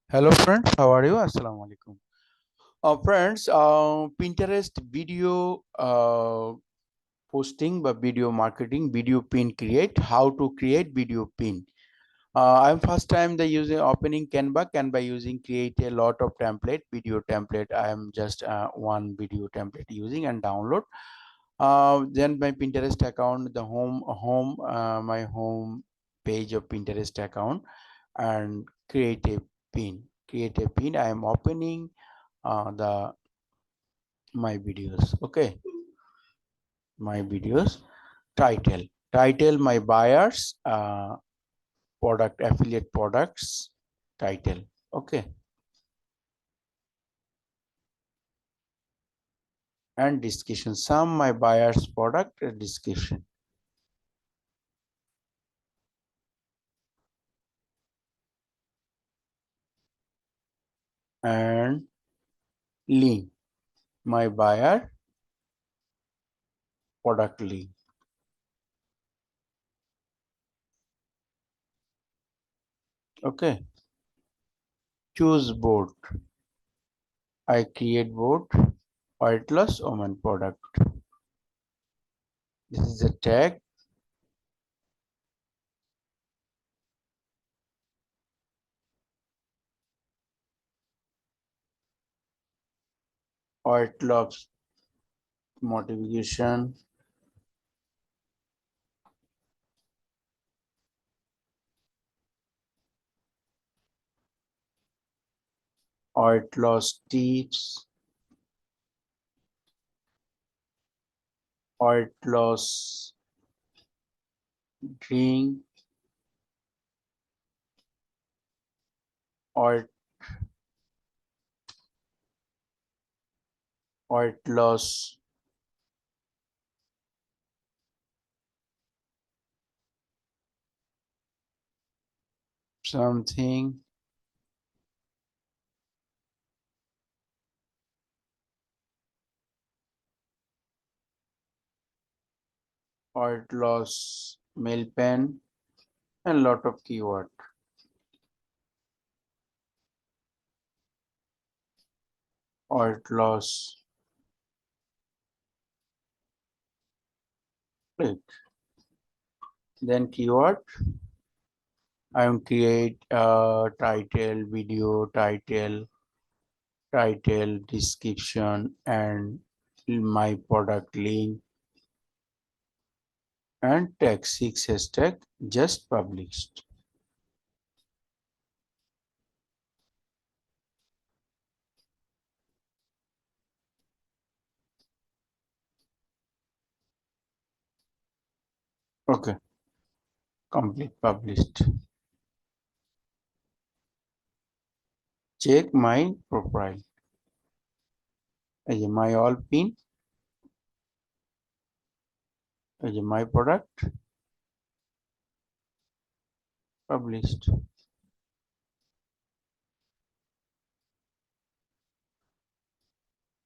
Hello friends, how are you? Assalamu alaikum. Friends, Pinterest video posting, but video marketing, video pin create. How to create video pin? I'm first time the using opening Canva. Canva using create a lot of template, video template. I am just one video template using and download. Then my Pinterest account, the my home page of Pinterest account, and create a pin. Create a pin. I am opening the my videos. Okay, my videos. Title my buyers. Product affiliate products. Title. Okay, and description. Some my buyers product description and link. My buyer product link. Okay, choose board. I create board. Weight loss woman product. This is the tag. Weight loss motivation. Weight loss tips. Weight loss drink. Weight loss something. Weight loss meal pen and lot of keyword. Weight loss click. Then keyword. I am create title, video title, description, and my product link and tag 6 hashtag just published. Okay, complete published. Check my profile. My all pin. My product published.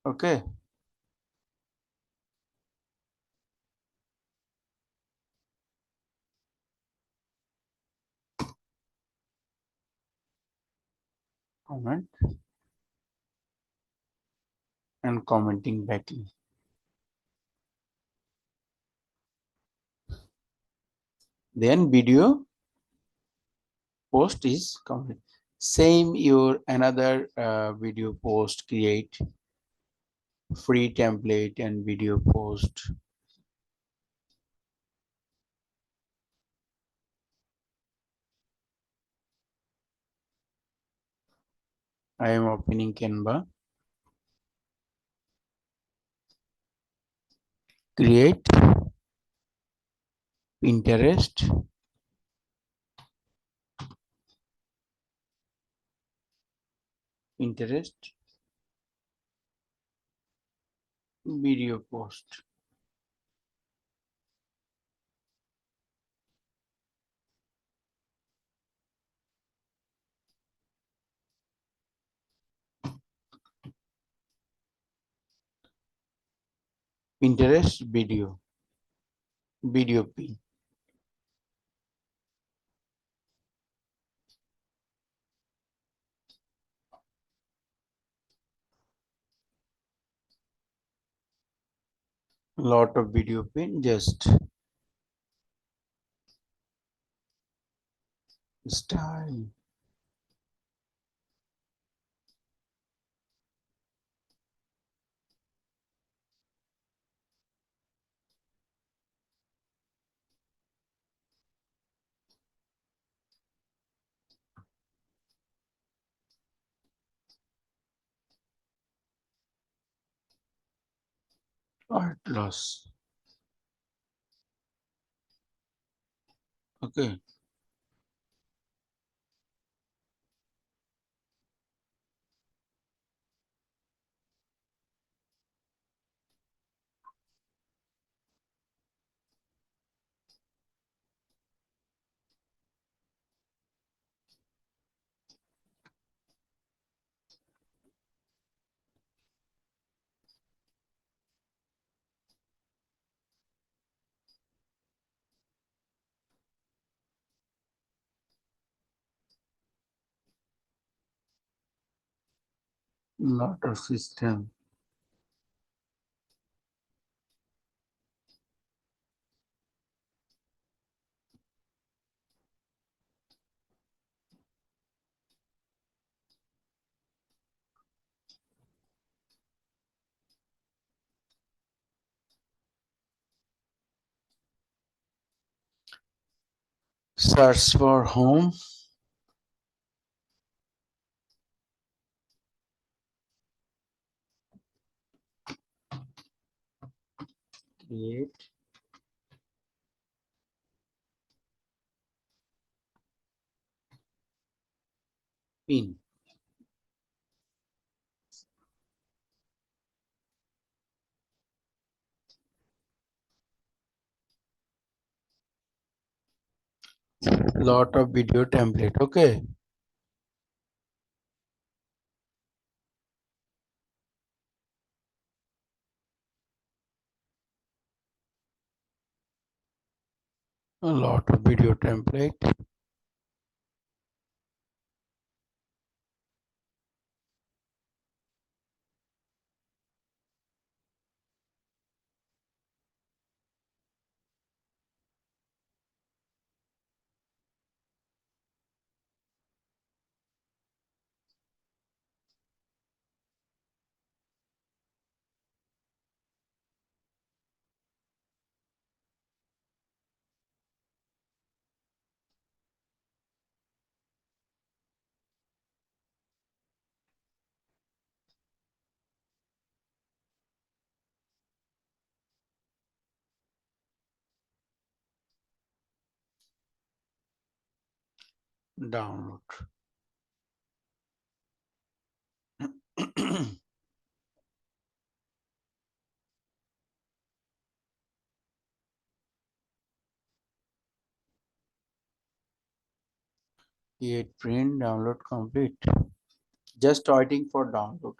Okay, comment and commenting back. Then video post is complete. Same your another video post create free template and video post. I am opening Canva. Create Pinterest video post. Pinterest video pin. Lot of video pin. Just style. Art loss. Okay. Lot of system. Search for home. Create pin. Lot of video template. Okay. A lot of video template. Download. Create print. Download complete. Just waiting for download.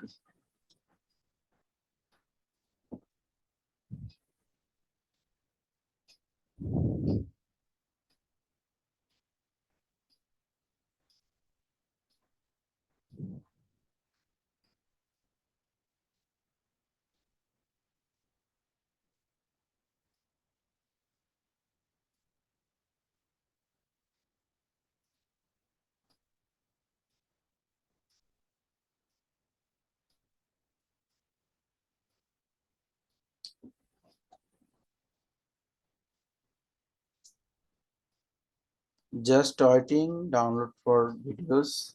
Just waiting. Download for videos.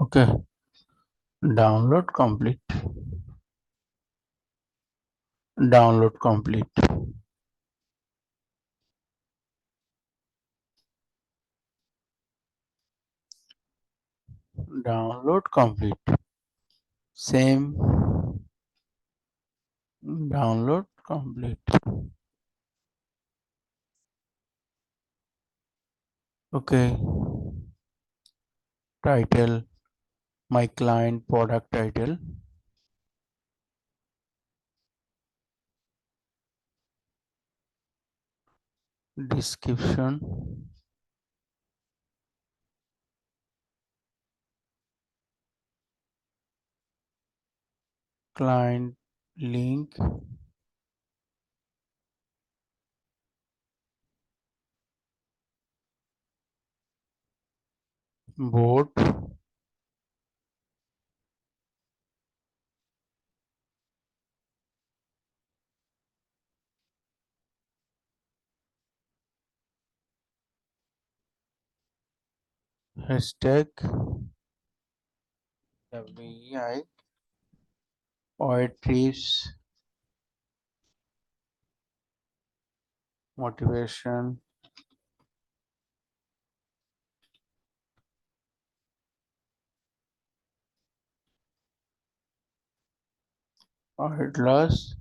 Okay. Download complete. Download complete. Download complete. Same. Download complete. Okay. Title. My client product title. Description. client link board hashtag WEI or trips motivation or loss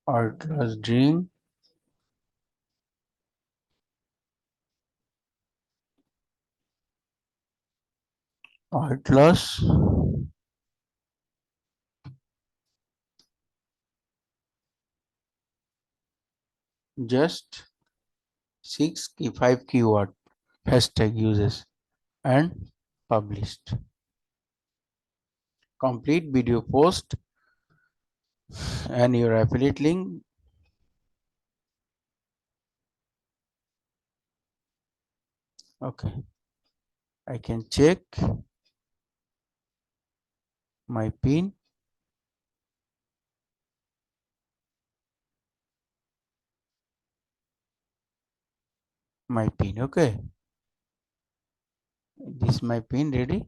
or loss dream or loss just five keyword hashtag uses and published. Complete video post and your affiliate link. Okay, I can check my pin, okay, this is my pin ready.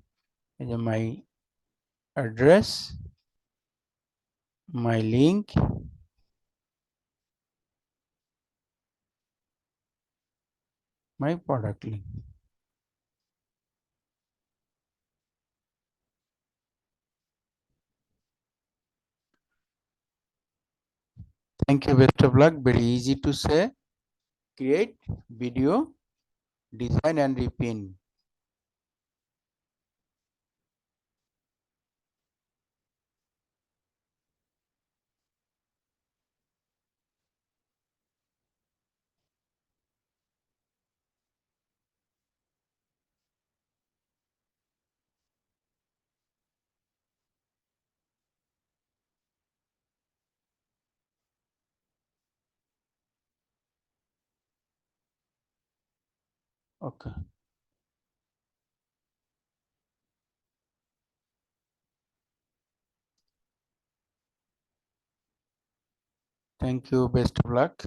And then my address, my link, my product link. Thank you, best of luck. Very easy to say. Create video, design and repin. Okay. Thank you, best of luck.